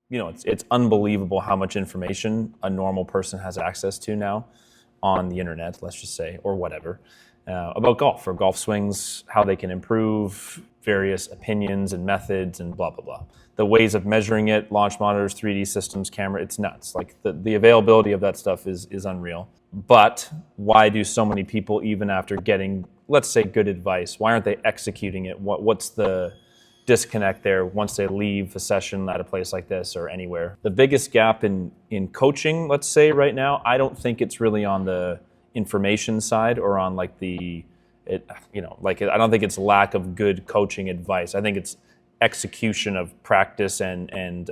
it's unbelievable how much information a normal person has access to now on the internet, let's just say, or whatever, about golf or golf swings, how they can improve, various opinions and methods, and blah, blah, blah. The ways of measuring it, launch monitors, 3D systems, camera, it's nuts. Like the availability of that stuff is unreal. But why do so many people, even after getting, let's say, good advice, why aren't they executing it? What's the disconnect there once they leave a session at a place like this or anywhere? The biggest gap in coaching, let's say right now, I don't think it's really on the information side or on like I don't think it's lack of good coaching advice. I think it's execution of practice and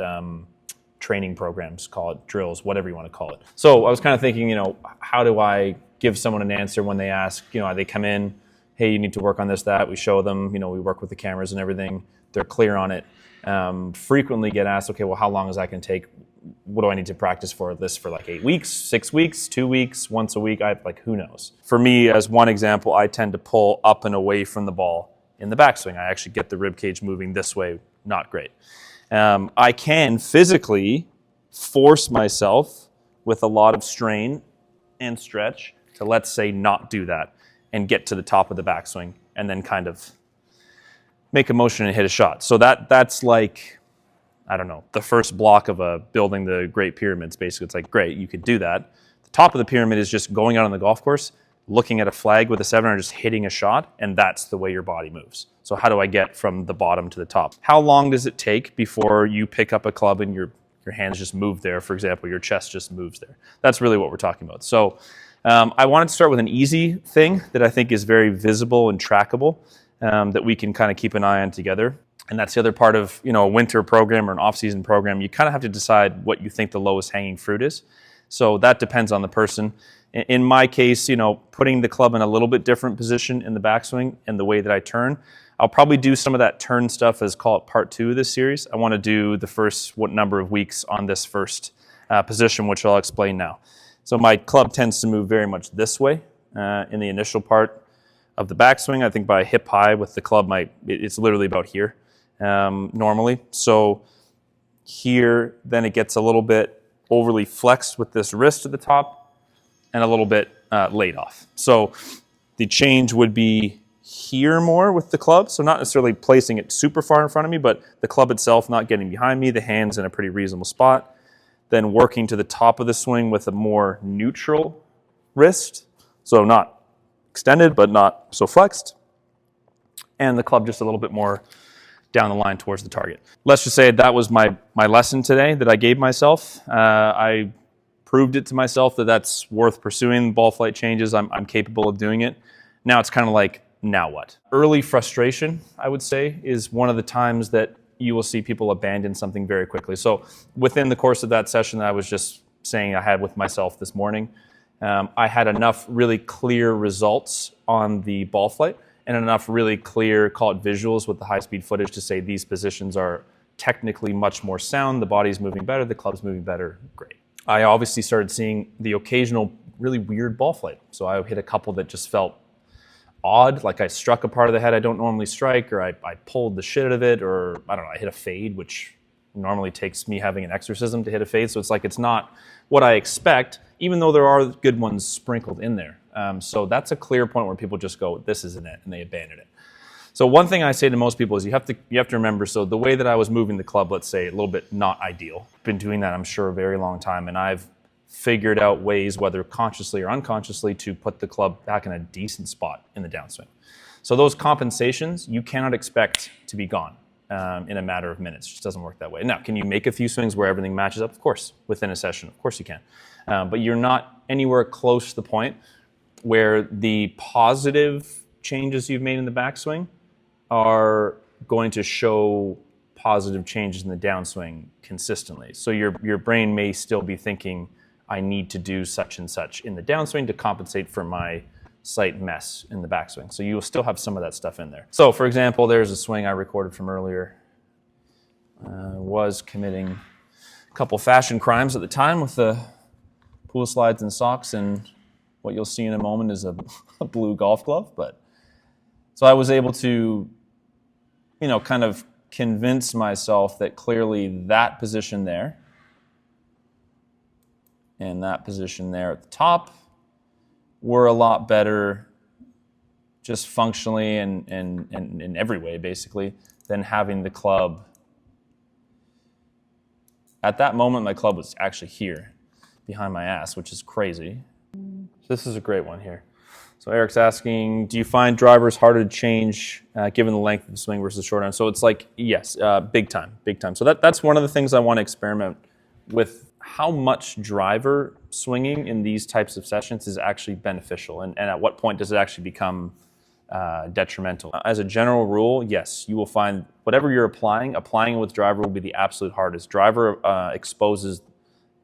training programs, call it drills, whatever you want to call it. So I was kind of thinking, how do I give someone an answer when they ask, they come in, hey, you need to work on this, that. We show them, we work with the cameras and everything. They're clear on it. Frequently get asked, okay, well, how long is that going to take? What do I need to practice for this for like 8 weeks, 6 weeks, 2 weeks, once a week? Who knows? For me, as one example, I tend to pull up and away from the ball in the backswing. I actually get the rib cage moving this way. Not great. I can physically force myself with a lot of strain and stretch to, let's say, not do that and get to the top of the backswing and then kind of make a motion and hit a shot. So that's like, I don't know, the first block of building the Great Pyramids. Basically, it's like, great, you could do that. The top of the pyramid is just going out on the golf course, looking at a flag with a 7-iron, just hitting a shot, and that's the way your body moves. So how do I get from the bottom to the top? How long does it take before you pick up a club and your hands just move there? For example, your chest just moves there. That's really what we're talking about. So I wanted to start with an easy thing that I think is very visible and trackable, that we can kind of keep an eye on together. And that's the other part of a winter program or an off-season program. You kind of have to decide what you think the lowest hanging fruit is. So that depends on the person. In my case, putting the club in a little bit different position in the backswing and the way that I turn, I'll probably do some of that turn stuff as call it part 2 of this series. I want to do the first number of weeks on this first position, which I'll explain now. So my club tends to move very much this way in the initial part of the backswing. I think by hip high with the club, it's literally about here normally. So here, then it gets a little bit overly flexed with this wrist at the top and a little bit laid off. So the change would be here more with the club. So not necessarily placing it super far in front of me, but the club itself not getting behind me, the hands in a pretty reasonable spot. Then working to the top of the swing with a more neutral wrist. So not extended, but not so flexed. And the club just a little bit more down the line towards the target. Let's just say that was my lesson today that I gave myself. I proved it to myself that that's worth pursuing. Ball flight changes, I'm capable of doing it. Now it's kind of like, now what? Early frustration, I would say, is one of the times that you will see people abandon something very quickly. So within the course of that session that I was just saying I had with myself this morning, I had enough really clear results on the ball flight and enough really clear, call it visuals with the high-speed footage to say these positions are technically much more sound, the body's moving better, the club's moving better, great. I obviously started seeing the occasional really weird ball flight. So I hit a couple that just felt odd, like I struck a part of the head I don't normally strike, or I pulled the shit out of it, or I don't know, I hit a fade, which normally takes me having an exorcism to hit a fade. So it's like it's not what I expect, even though there are good ones sprinkled in there. So that's a clear point where people just go, this isn't it, and they abandon it. So one thing I say to most people is you have to remember, so the way that I was moving the club, let's say, a little bit not ideal. Been doing that, I'm sure, a very long time, and I've figured out ways, whether consciously or unconsciously, to put the club back in a decent spot in the downswing. So those compensations, you cannot expect to be gone in a matter of minutes. It just doesn't work that way. Now, can you make a few swings where everything matches up? Of course, within a session, of course you can. But you're not anywhere close to the point where the positive changes you've made in the backswing are going to show positive changes in the downswing consistently. So your brain may still be thinking, I need to do such and such in the downswing to compensate for my slight mess in the backswing. So you will still have some of that stuff in there. So for example, there's a swing I recorded from earlier. Was committing a couple fashion crimes at the time with the pool slides and socks, and what you'll see in a moment is a blue golf glove. But so I was able to, kind of convince myself that clearly that position there and that position there at the top were a lot better just functionally and in every way, basically, than having the club. At that moment, my club was actually here, behind my ass, which is crazy. So this is a great one here. So Eric's asking, do you find drivers harder to change given the length of the swing versus short arm? So it's like, yes, big time. So that's one of the things I want to experiment with, how much driver swinging in these types of sessions is actually beneficial, and at what point does it actually become detrimental. As a general rule, yes, you will find whatever you're applying it with driver will be the absolute hardest. Driver exposes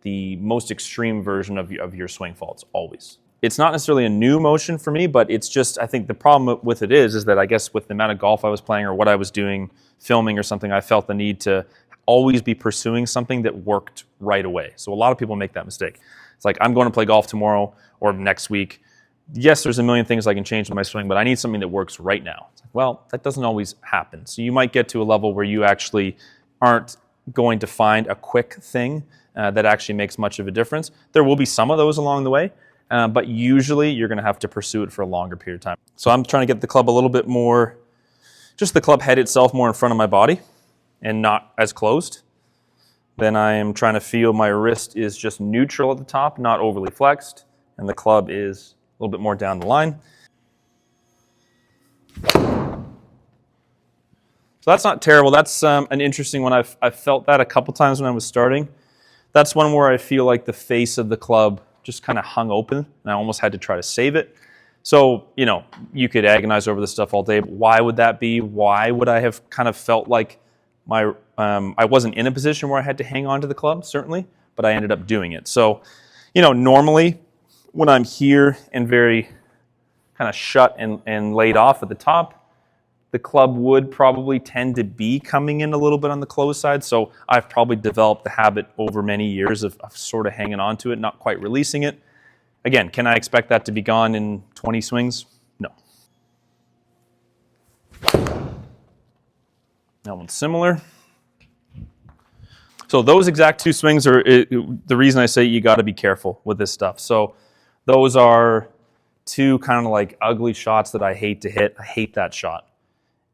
the most extreme version of your swing faults, always. It's not necessarily a new motion for me, but it's just, I think the problem with it is that I guess with the amount of golf I was playing or what I was doing, filming or something, I felt the need to always be pursuing something that worked right away. So a lot of people make that mistake. It's like, I'm going to play golf tomorrow or next week. Yes, there's a million things I can change with my swing, but I need something that works right now. It's like, well, that doesn't always happen. So you might get to a level where you actually aren't going to find a quick thing that actually makes much of a difference. There will be some of those along the way, but usually you're going to have to pursue it for a longer period of time. So I'm trying to get the club a little bit more, just the club head itself more in front of my body and not as closed. Then I am trying to feel my wrist is just neutral at the top, not overly flexed, and the club is a little bit more down the line. So that's not terrible. That's an interesting one. I've felt that a couple times when I was starting. That's one where I feel like the face of the club just kind of hung open, and I almost had to try to save it. So, you could agonize over this stuff all day, but why would that be? Why would I have kind of felt like I wasn't in a position where I had to hang on to the club, certainly, but I ended up doing it. So, normally when I'm here and very kind of shut and laid off at the top, the club would probably tend to be coming in a little bit on the closed side. So I've probably developed the habit over many years of sort of hanging on to it, not quite releasing it. Again, can I expect that to be gone in 20 swings? No. That one's similar. So those exact two swings are the reason I say you got to be careful with this stuff. So those are two kind of like ugly shots that I hate to hit. I hate that shot.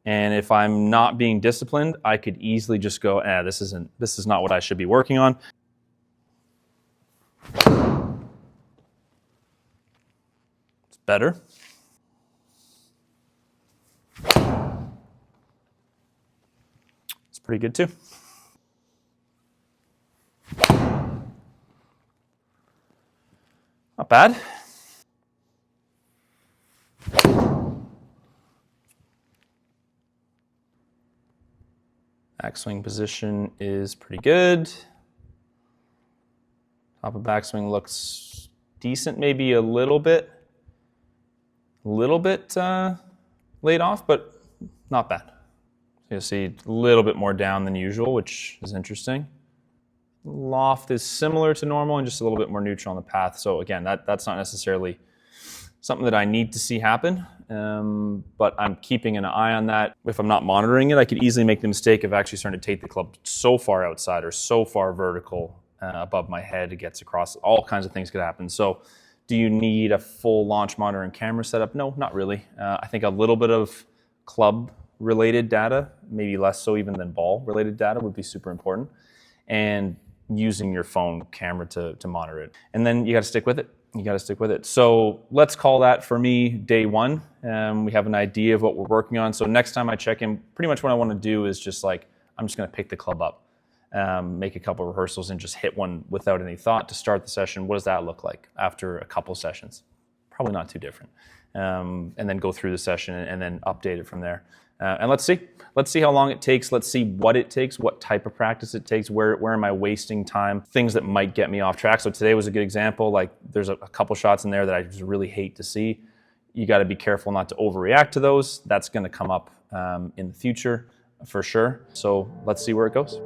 And if I'm not being disciplined, I could easily just go, this is not what I should be working on. It's better. It's pretty good too. Not bad. Backswing position is pretty good. Top of backswing looks decent, maybe a little bit laid off, but not bad. You'll see a little bit more down than usual, which is interesting. Loft is similar to normal and just a little bit more neutral on the path. So again, that's not necessarily something that I need to see happen, but I'm keeping an eye on that. If I'm not monitoring it, I could easily make the mistake of actually starting to take the club so far outside or so far vertical above my head, it gets across. All kinds of things could happen. So do you need a full launch monitor and camera setup? No, not really. I think a little bit of club-related data, maybe less so even than ball-related data, would be super important. And using your phone camera to monitor it. And then you got to stick with it. So let's call that, for me, day one. We have an idea of what we're working on. So next time I check in, pretty much what I want to do is just like, I'm just going to pick the club up, make a couple of rehearsals and just hit one without any thought to start the session. What does that look like after a couple sessions? Probably not too different. And then go through the session and then update it from there. And let's see how long it takes. Let's see what it takes, what type of practice it takes, where am I wasting time, things that might get me off track. So today was a good example. Like there's a couple shots in there that I just really hate to see. You got to be careful not to overreact to those. That's going to come up in the future for sure. So let's see where it goes.